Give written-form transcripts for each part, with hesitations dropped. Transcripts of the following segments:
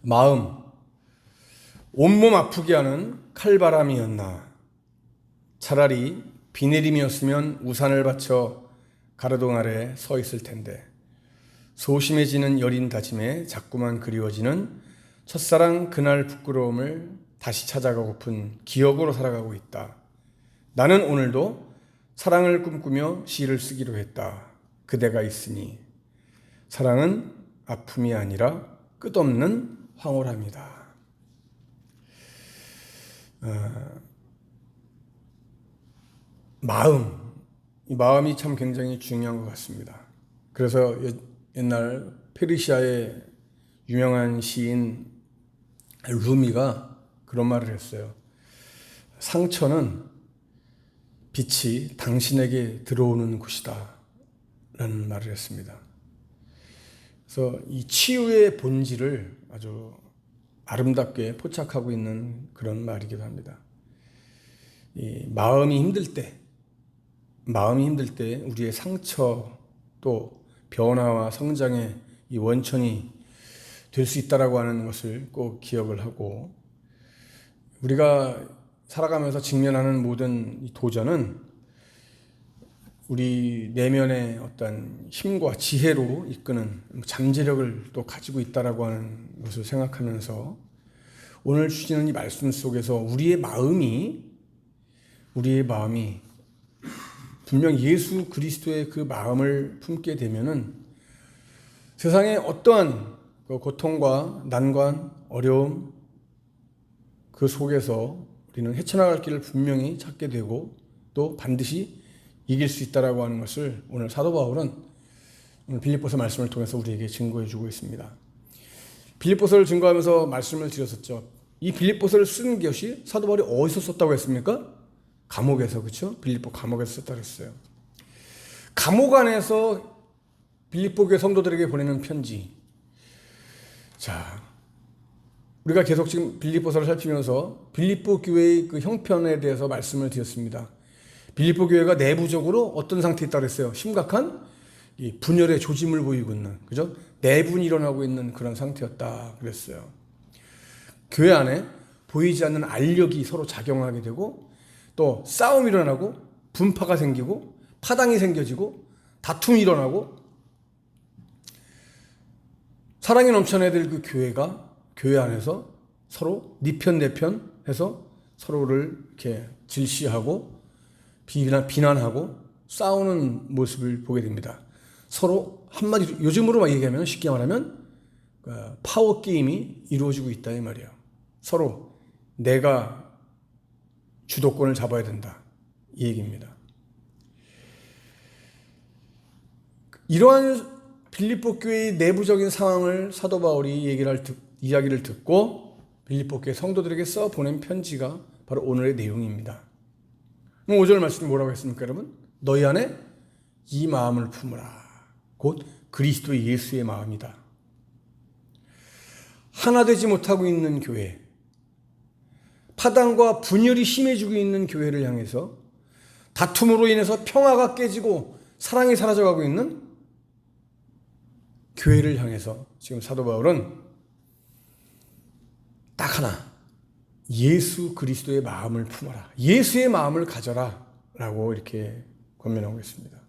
마음, 온몸 아프게 하는 칼바람이었나. 차라리 비 내림이었으면 우산을 받쳐 가로등 아래 서 있을 텐데. 소심해지는 여린 다짐에 자꾸만 그리워지는 첫사랑 그날 부끄러움을 다시 찾아가고픈 기억으로 살아가고 있다. 나는 오늘도 사랑을 꿈꾸며 시를 쓰기로 했다. 그대가 있으니. 사랑은 아픔이 아니라 끝없는 황홀함이다. 이 마음이 참 굉장히 중요한 것 같습니다. 그래서 옛날 페르시아의 유명한 시인 루미가 그런 말을 했어요. 상처는 빛이 당신에게 들어오는 곳이다 라는 말을 했습니다. 그래서 이 치유의 본질을 아주 아름답게 포착하고 있는 그런 말이기도 합니다. 이 마음이 힘들 때 우리의 상처 또 변화와 성장의 이 원천이 될 수 있다라고 하는 것을 꼭 기억을 하고, 우리가 살아가면서 직면하는 모든 이 도전은 우리 내면의 어떤 힘과 지혜로 이끄는 잠재력을 또 가지고 있다라고 하는 것을 생각하면서, 오늘 주시는 이 말씀 속에서 우리의 마음이 분명 예수 그리스도의 그 마음을 품게 되면은 세상의 어떠한 고통과 난관, 어려움 그 속에서 우리는 헤쳐나갈 길을 분명히 찾게 되고 또 반드시 이길 수 있다라고 하는 것을 오늘 사도 바울은 오늘 빌립보서 말씀을 통해서 우리에게 증거해 주고 있습니다. 빌립보서를 증거하면서 말씀을 드렸었죠. 이 빌립보서를 쓴 것이 사도 바울이 어디서 썼다고 했습니까? 감옥에서, 그렇죠? 빌립보 감옥에서 썼다고 했어요. 감옥 안에서 빌립보 교회 성도들에게 보내는 편지. 자, 우리가 계속 지금 빌립보서를 살피면서 빌립보 교회의 그 형편에 대해서 말씀을 드렸습니다. 빌립보 교회가 내부적으로 어떤 상태에 있다고 했어요? 심각한 이 분열의 조짐을 보이고 있는, 그죠? 내분이 일어나고 있는 그런 상태였다 그랬어요. 교회 안에 보이지 않는 알력이 서로 작용하게 되고 또 싸움이 일어나고 분파가 생기고 파당이 생겨지고 다툼이 일어나고, 사랑이 넘쳐나야 될 그 교회가 교회 안에서 서로 네 편 내 편 해서 서로를 이렇게 질시하고 비난하고 싸우는 모습을 보게 됩니다. 서로 한마디로 요즘으로 얘기하면, 쉽게 말하면 파워 게임이 이루어지고 있다 이 말이에요. 서로 내가 주도권을 잡아야 된다 이 얘기입니다. 이러한 빌립보 교회의 내부적인 상황을 사도 바울이 이야기를 듣고 빌립보 교회 성도들에게 써 보낸 편지가 바로 오늘의 내용입니다. 5절 말씀이 뭐라고 했습니까, 여러분? 너희 안에 이 마음을 품으라. 곧 그리스도 예수의 마음이다. 하나 되지 못하고 있는 교회, 파당과 분열이 심해지고 있는 교회를 향해서, 다툼으로 인해서 평화가 깨지고 사랑이 사라져가고 있는 교회를 향해서 지금 사도 바울은 딱 하나, 예수 그리스도의 마음을 품어라, 예수의 마음을 가져라 라고 이렇게 권면하고 있습니다.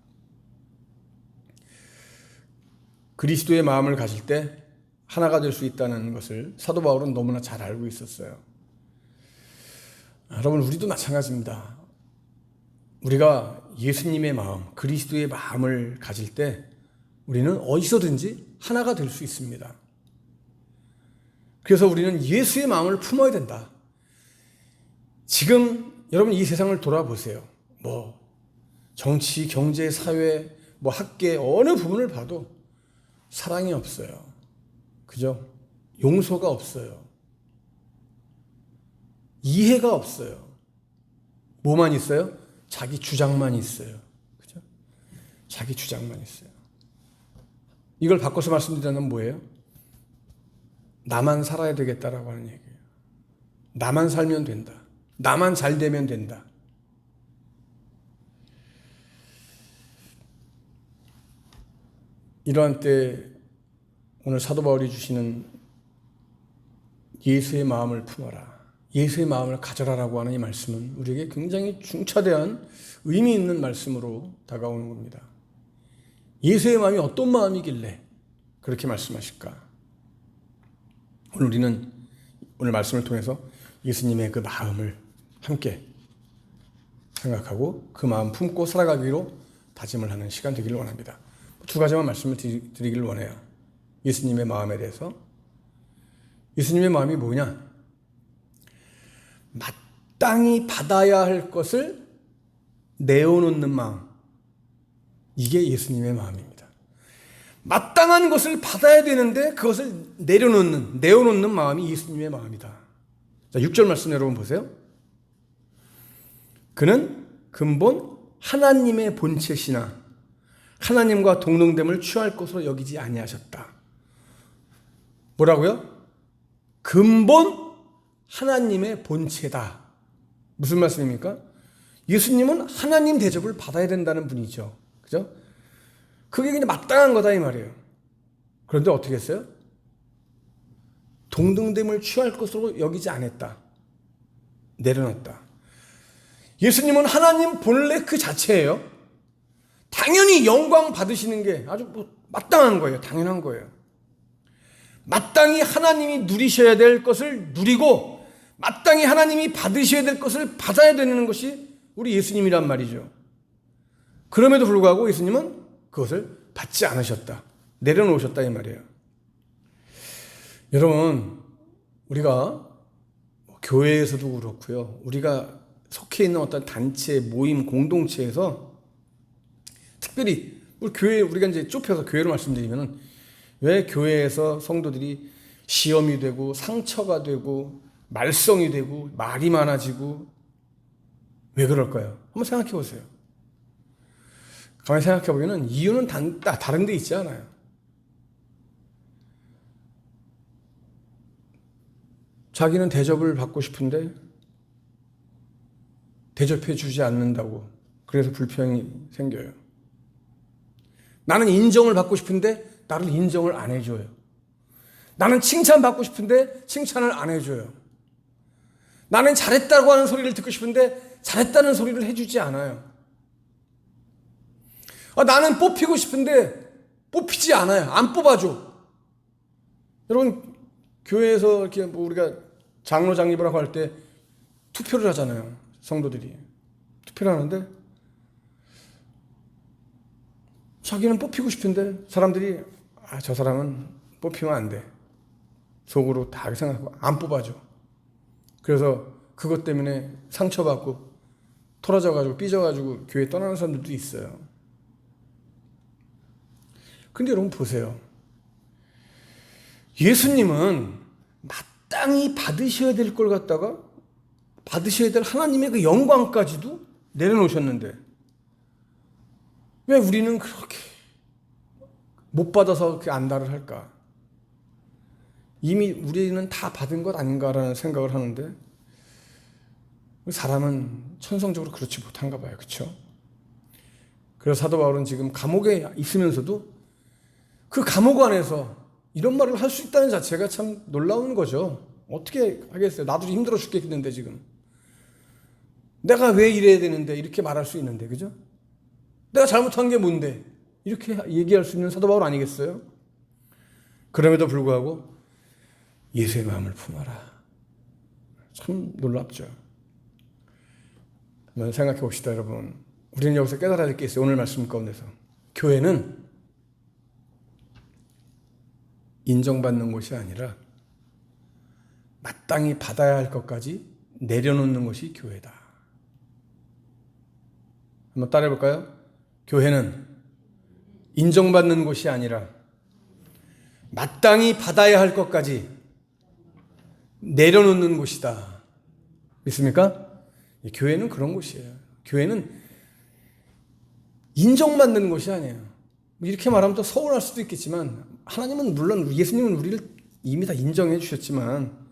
그리스도의 마음을 가질 때 하나가 될 수 있다는 것을 사도 바울은 너무나 잘 알고 있었어요. 여러분, 우리도 마찬가지입니다. 우리가 예수님의 마음, 그리스도의 마음을 가질 때 우리는 어디서든지 하나가 될 수 있습니다. 그래서 우리는 예수의 마음을 품어야 된다. 지금 여러분 이 세상을 돌아보세요. 정치, 경제, 사회, 학계 어느 부분을 봐도 사랑이 없어요. 그죠? 용서가 없어요. 이해가 없어요. 뭐만 있어요? 자기 주장만 있어요. 그죠? 자기 주장만 있어요. 이걸 바꿔서 말씀드리자면 뭐예요? 나만 살아야 되겠다라고 하는 얘기예요. 나만 살면 된다. 나만 잘 되면 된다. 이러한 때 오늘 사도 바울이 주시는 예수의 마음을 품어라, 예수의 마음을 가져라라고 하는 이 말씀은 우리에게 굉장히 중차대한 의미 있는 말씀으로 다가오는 겁니다. 예수의 마음이 어떤 마음이길래 그렇게 말씀하실까? 오늘 우리는 오늘 말씀을 통해서 예수님의 그 마음을 함께 생각하고 그 마음 품고 살아가기로 다짐을 하는 시간 되기를 원합니다. 두 가지만 말씀을 드리기를 원해요. 예수님의 마음에 대해서. 예수님의 마음이 뭐냐? 마땅히 받아야 할 것을 내어놓는 마음. 이게 예수님의 마음입니다. 마땅한 것을 받아야 되는데 그것을 내어놓는 마음이 예수님의 마음이다. 자, 6절 말씀 여러분 보세요. 그는 근본 하나님의 본체시나 하나님과 동등됨을 취할 것으로 여기지 아니하셨다. 뭐라고요? 근본 하나님의 본체다. 무슨 말씀입니까? 예수님은 하나님 대접을 받아야 된다는 분이죠. 그죠? 그게 그냥 마땅한 거다 이 말이에요. 그런데 어떻게 했어요? 동등됨을 취할 것으로 여기지 않았다. 내려놨다. 예수님은 하나님 본래 그 자체예요. 당연히 영광 받으시는 게 아주 마땅한 거예요. 당연한 거예요. 마땅히 하나님이 누리셔야 될 것을 누리고 마땅히 하나님이 받으셔야 될 것을 받아야 되는 것이 우리 예수님이란 말이죠. 그럼에도 불구하고 예수님은 그것을 받지 않으셨다. 내려놓으셨다 이 말이에요. 여러분, 우리가 교회에서도 그렇고요. 우리가 속해 있는 어떤 단체, 모임, 공동체에서 특별히 우리 교회, 우리가 이제 좁혀서 교회로 말씀드리면은 왜 교회에서 성도들이 시험이 되고 상처가 되고 말썽이 되고 말이 많아지고 왜 그럴까요? 한번 생각해 보세요. 가만히 생각해 보면 이유는 다른 데 있지 않아요. 자기는 대접을 받고 싶은데 대접해 주지 않는다고 그래서 불평이 생겨요. 나는 인정을 받고 싶은데 나를 인정을 안 해줘요. 나는 칭찬받고 싶은데 칭찬을 안 해줘요. 나는 잘했다고 하는 소리를 듣고 싶은데 잘했다는 소리를 해주지 않아요. 나는 뽑히고 싶은데 뽑히지 않아요. 안 뽑아줘. 여러분, 교회에서 이렇게 우리가 장로 장립을 하고 할 때 투표를 하잖아요. 성도들이 투표를 하는데 자기는 뽑히고 싶은데 사람들이 저 사람은 뽑히면 안 돼. 속으로 다 생각하고 안 뽑아줘. 그래서 그것 때문에 상처받고 토라져가지고 삐져가지고 교회 떠나는 사람들도 있어요. 근데 여러분 보세요. 예수님은 마땅히 받으셔야 될 걸 갖다가 받으셔야 될 하나님의 그 영광까지도 내려놓으셨는데 왜 우리는 그렇게 못 받아서 그렇게 안달을 할까? 이미 우리는 다 받은 것 아닌가라는 생각을 하는데 사람은 천성적으로 그렇지 못한가 봐요. 그렇죠? 그래서 사도 바울은 지금 감옥에 있으면서도 그 감옥 안에서 이런 말을 할 수 있다는 자체가 참 놀라운 거죠. 어떻게 하겠어요? 나도 힘들어 죽겠는데 지금. 내가 왜 이래야 되는데 이렇게 말할 수 있는데, 그죠? 내가 잘못한 게 뭔데 이렇게 얘기할 수 있는 사도 바울 아니겠어요? 그럼에도 불구하고 예수의 마음을 품어라. 참 놀랍죠. 한번 생각해 봅시다, 여러분. 우리는 여기서 깨달아야 될 게 있어요. 오늘 말씀 가운데서. 교회는 인정받는 곳이 아니라 마땅히 받아야 할 것까지 내려놓는 것이 교회다. 한번 따라해 볼까요? 교회는 인정받는 곳이 아니라 마땅히 받아야 할 것까지 내려놓는 곳이다. 믿습니까? 교회는 그런 곳이에요. 교회는 인정받는 곳이 아니에요. 이렇게 말하면 또 서운할 수도 있겠지만 하나님은 물론 예수님은 우리를 이미 다 인정해 주셨지만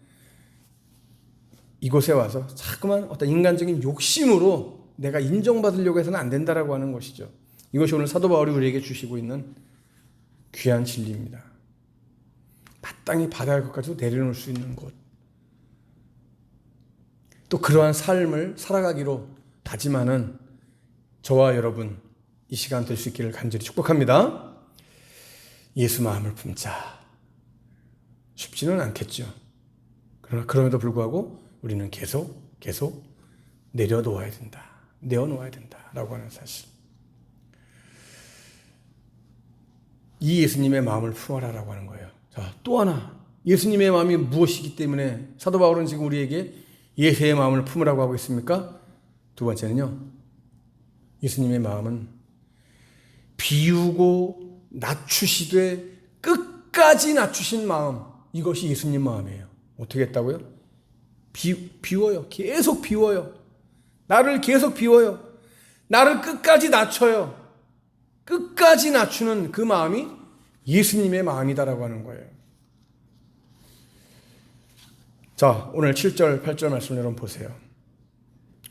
이곳에 와서 자꾸만 어떤 인간적인 욕심으로 내가 인정받으려고 해서는 안 된다라고 하는 것이죠. 이것이 오늘 사도 바울이 우리에게 주시고 있는 귀한 진리입니다. 마땅히 받아야 할 것까지도 내려놓을 수 있는 곳. 또 그러한 삶을 살아가기로 다짐하는 저와 여러분 이 시간 될 수 있기를 간절히 축복합니다. 예수 마음을 품자. 쉽지는 않겠죠. 그러나 그럼에도 불구하고 우리는 계속 내려놓아야 된다. 내어놓아야 된다라고 하는 사실. 이 예수님의 마음을 품어라라고 하는 거예요. 자, 또 하나 예수님의 마음이 무엇이기 때문에 사도 바울은 지금 우리에게 예수의 마음을 품으라고 하고 있습니까? 두 번째는요. 예수님의 마음은 비우고 낮추시되 끝까지 낮추신 마음. 이것이 예수님 마음이에요. 어떻게 했다고요? 비워요. 계속 비워요. 나를 계속 비워요. 나를 끝까지 낮춰요. 끝까지 낮추는 그 마음이 예수님의 마음이다라고 하는 거예요. 자, 오늘 7절, 8절 말씀 여러분 보세요.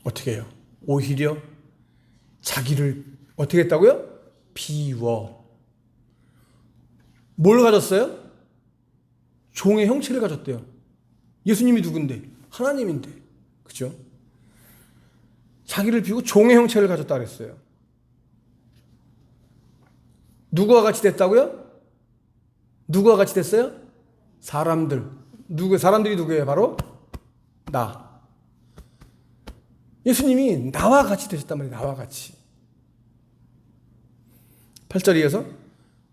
어떻게 해요? 오히려 자기를 어떻게 했다고요? 비워. 뭘 가졌어요? 종의 형체를 가졌대요. 예수님이 누군데? 하나님인데. 그죠? 자기를 비우고 종의 형체를 가졌다 그랬어요. 누구와 같이 됐다고요? 누구와 같이 됐어요? 사람들이 누구예요? 바로 나. 예수님이 나와 같이 되셨단 말이에요. 나와 같이. 8절에 이어서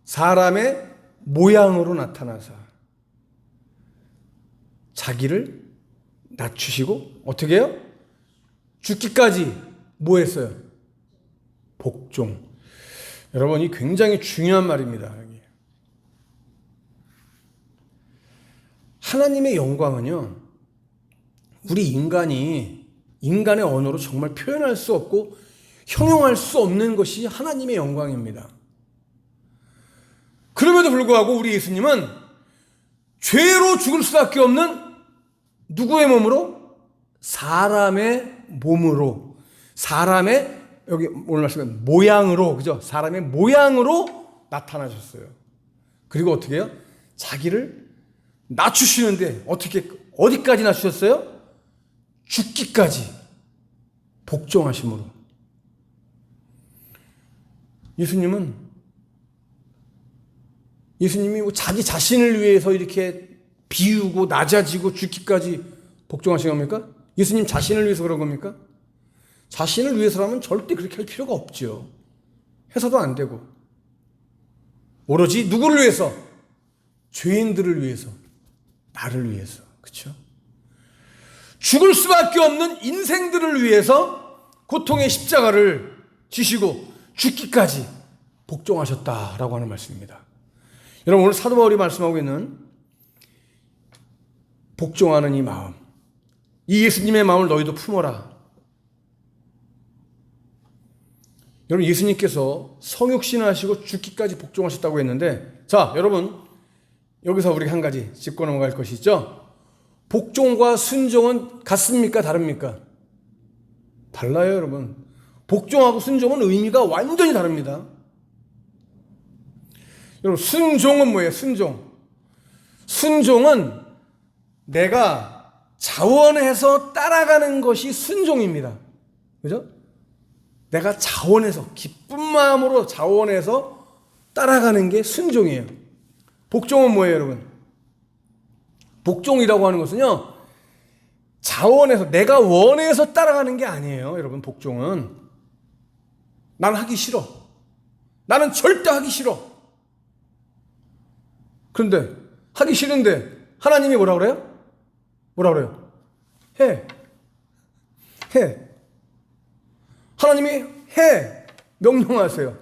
사람의 모양으로 나타나사 자기를 낮추시고 어떻게 해요? 죽기까지 뭐 했어요? 복종. 여러분, 이 굉장히 중요한 말입니다. 하나님의 영광은요, 우리 인간의 언어로 정말 표현할 수 없고 형용할 수 없는 것이 하나님의 영광입니다. 그럼에도 불구하고 우리 예수님은 죄로 죽을 수밖에 없는 누구의 몸으로? 사람의 몸으로, 여기 오늘 말씀은 모양으로, 그죠? 사람의 모양으로 나타나셨어요. 그리고 어떻게 해요? 자기를 낮추시는데 어디까지 낮추셨어요? 죽기까지 복종하심으로. 예수님이 자기 자신을 위해서 이렇게 비우고 낮아지고 죽기까지 복종하신 겁니까? 예수님 자신을 위해서 그런 겁니까? 자신을 위해서라면 절대 그렇게 할 필요가 없죠. 해서도 안 되고. 오로지 누구를 위해서? 죄인들을 위해서. 나를 위해서. 그렇죠? 죽을 수밖에 없는 인생들을 위해서 고통의 십자가를 지시고 죽기까지 복종하셨다라고 하는 말씀입니다. 여러분, 오늘 사도 바울이 말씀하고 있는 복종하는 이 마음, 이 예수님의 마음을 너희도 품어라. 여러분, 예수님께서 성육신하시고 죽기까지 복종하셨다고 했는데, 자, 여러분, 여기서 우리가 한 가지 짚고 넘어갈 것이 있죠. 복종과 순종은 같습니까? 다릅니까? 달라요, 여러분. 복종하고 순종은 의미가 완전히 다릅니다. 여러분, 순종은 뭐예요? 순종은 내가 자원해서 따라가는 것이 순종입니다. 그죠? 내가 자원해서, 기쁜 마음으로 자원해서 따라가는 게 순종이에요. 복종은 뭐예요, 여러분? 복종이라고 하는 것은요, 자원해서, 내가 원해서 따라가는 게 아니에요, 여러분. 복종은 나는 하기 싫어. 나는 절대 하기 싫어. 그런데 하기 싫은데 하나님이 뭐라 그래요? 해. 하나님이 해. 명령하세요.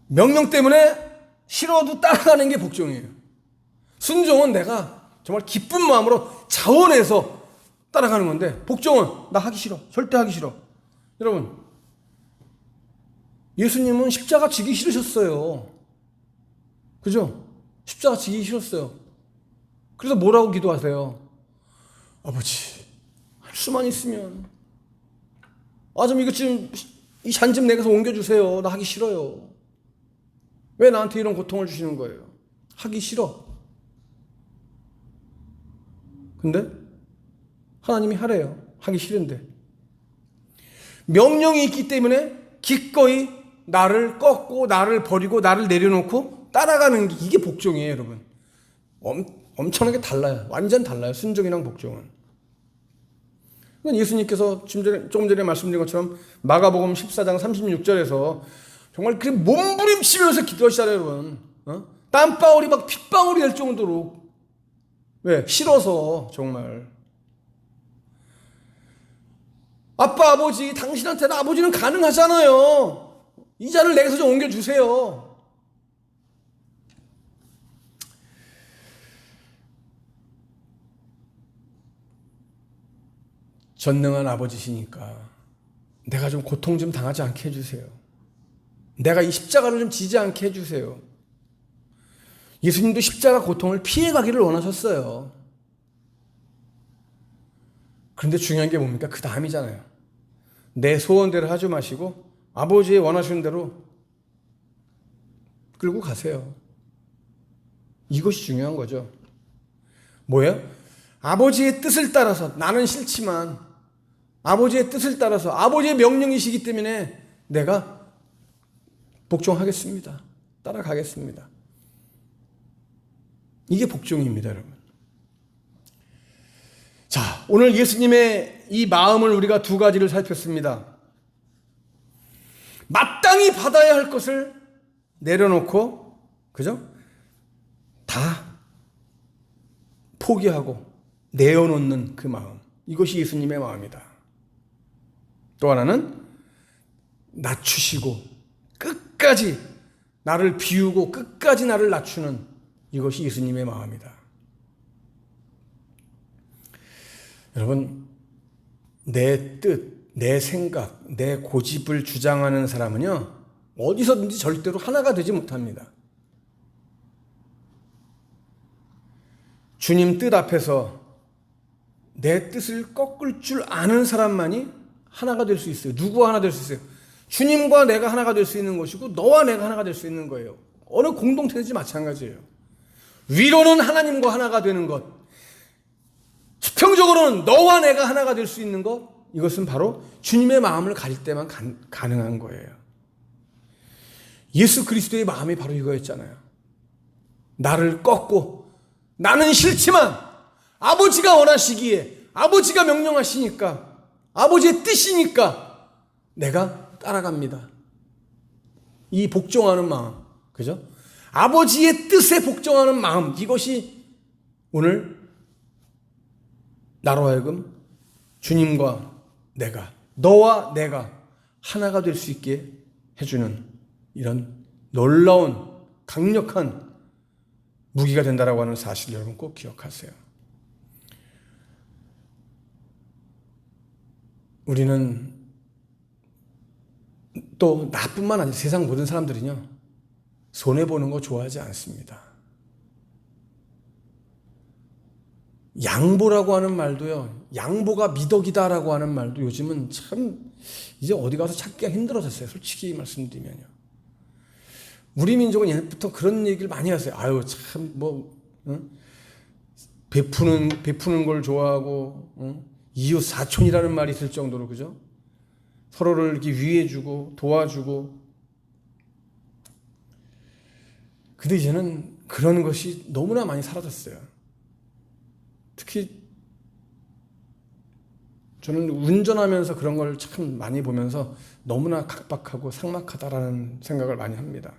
명령 때문에 싫어도 따라가는 게 복종이에요. 순종은 내가 정말 기쁜 마음으로 자원해서 따라가는 건데, 복종은 나 하기 싫어. 절대 하기 싫어. 여러분, 예수님은 십자가 지기 싫으셨어요. 그죠? 십자가 지기 싫었어요. 그래서 뭐라고 기도하세요? 아버지, 할 수만 있으면 좀 이거 지금 이 잔 좀 내게서 옮겨주세요. 나 하기 싫어요. 왜 나한테 이런 고통을 주시는 거예요? 하기 싫어. 근데 하나님이 하래요. 하기 싫은데. 명령이 있기 때문에 기꺼이 나를 꺾고 나를 버리고 나를 내려놓고 따라가는 게 이게 복종이에요, 여러분. 엄청나게 달라요. 완전 달라요. 순종이랑 복종은. 예수님께서 조금 전에 말씀드린 것처럼 마가복음 14장 36절에서 정말 그 몸부림치면서 기도하시잖아요, 여러분. 땀방울이 막 핏방울이 될 정도로. 왜? 싫어서 정말. 아빠, 아버지, 당신한테는 아버지는 가능하잖아요. 이 잔을 내게서 좀 옮겨주세요. 전능한 아버지시니까 내가 좀 고통 좀 당하지 않게 해주세요. 내가 이 십자가를 좀 지지 않게 해주세요. 예수님도 십자가 고통을 피해가기를 원하셨어요. 그런데 중요한 게 뭡니까? 그 다음이잖아요. 내 소원대로 하지 마시고 아버지의 원하시는 대로 끌고 가세요. 이것이 중요한 거죠. 뭐예요? 아버지의 뜻을 따라서 나는 싫지만 아버지의 뜻을 따라서 아버지의 명령이시기 때문에 내가 복종하겠습니다. 따라가겠습니다. 이게 복종입니다, 여러분. 자, 오늘 예수님의 이 마음을 우리가 두 가지를 살폈습니다. 마땅히 받아야 할 것을 내려놓고, 그죠? 다 포기하고 내어놓는 그 마음. 이것이 예수님의 마음이다. 또 하나는 낮추시고 끝까지 나를 비우고 끝까지 나를 낮추는 이것이 예수님의 마음이다. 여러분, 내 뜻, 내 생각, 내 고집을 주장하는 사람은요, 어디서든지 절대로 하나가 되지 못합니다. 주님 뜻 앞에서 내 뜻을 꺾을 줄 아는 사람만이 하나가 될 수 있어요. 누구와 하나 될 수 있어요? 주님과 내가 하나가 될 수 있는 것이고 너와 내가 하나가 될 수 있는 거예요. 어느 공동체든지 마찬가지예요. 위로는 하나님과 하나가 되는 것, 수평적으로는 너와 내가 하나가 될 수 있는 것, 이것은 바로 주님의 마음을 가질 때만 가능한 거예요. 예수 그리스도의 마음이 바로 이거였잖아요. 나를 꺾고 나는 싫지만 아버지가 원하시기에 아버지가 명령하시니까 아버지의 뜻이니까 내가 따라갑니다. 이 복종하는 마음, 그죠? 아버지의 뜻에 복종하는 마음, 이것이 오늘 나로 하여금 주님과 내가, 너와 내가 하나가 될 수 있게 해주는 이런 놀라운 강력한 무기가 된다라고 하는 사실을 여러분 꼭 기억하세요. 우리는 또 나뿐만 아니라 세상 모든 사람들은요, 손해보는 거 좋아하지 않습니다. 양보라고 하는 말도요, 양보가 미덕이다라고 하는 말도 요즘은 참 이제 어디 가서 찾기가 힘들어졌어요. 솔직히 말씀드리면요. 우리 민족은 옛날부터 그런 얘기를 많이 하세요. 아유, 참, 베푸는 걸 좋아하고, 이웃 사촌이라는 말이 있을 정도로, 그죠? 서로를 이렇게 위해주고, 도와주고. 근데 이제는 그런 것이 너무나 많이 사라졌어요. 특히, 저는 운전하면서 그런 걸 참 많이 보면서 너무나 각박하고 삭막하다라는 생각을 많이 합니다.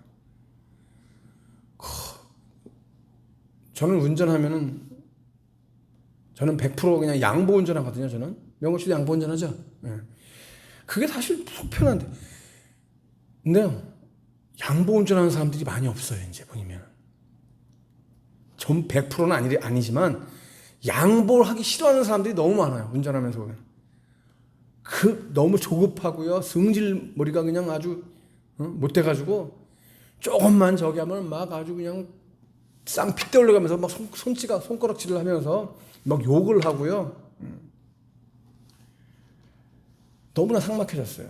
저는 운전하면은 저는 100% 그냥 양보 운전하거든요. 저는 명호 씨도 양보 운전하죠. 네. 그게 사실 속 편한데, 근데 양보 운전하는 사람들이 많이 없어요. 이제 보면 전 100%는 아니지만 양보를 하기 싫어하는 사람들이 너무 많아요. 운전하면서 보면 너무 조급하고요. 승질머리가 그냥 아주 못돼가지고 조금만 저기 하면 막 아주 그냥 쌍피대 올라가면서 막 손가락질을 하면서 막 욕을 하고요. 너무나 삭막해졌어요.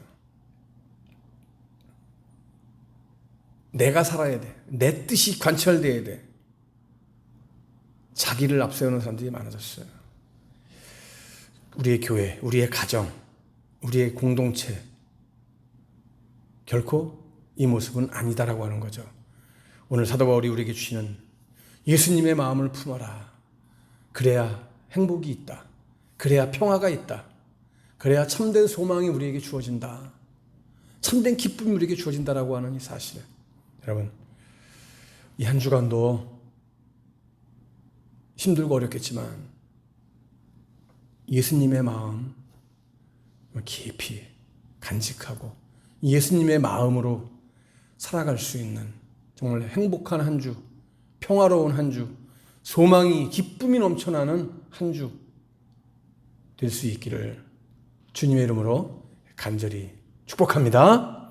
내가 살아야 돼. 내 뜻이 관철돼야 돼. 자기를 앞세우는 사람들이 많아졌어요. 우리의 교회, 우리의 가정, 우리의 공동체 결코 이 모습은 아니다라고 하는 거죠. 오늘 사도 바울이 우리에게 주시는 예수님의 마음을 품어라. 그래야 행복이 있다. 그래야 평화가 있다. 그래야 참된 소망이 우리에게 주어진다. 참된 기쁨이 우리에게 주어진다라고 하는 이 사실. 여러분, 이 한 주간도 힘들고 어렵겠지만 예수님의 마음 깊이 간직하고 예수님의 마음으로 살아갈 수 있는 정말 행복한 한 주, 평화로운 한 주, 소망이 기쁨이 넘쳐나는 한 주 될 수 있기를 주님의 이름으로 간절히 축복합니다.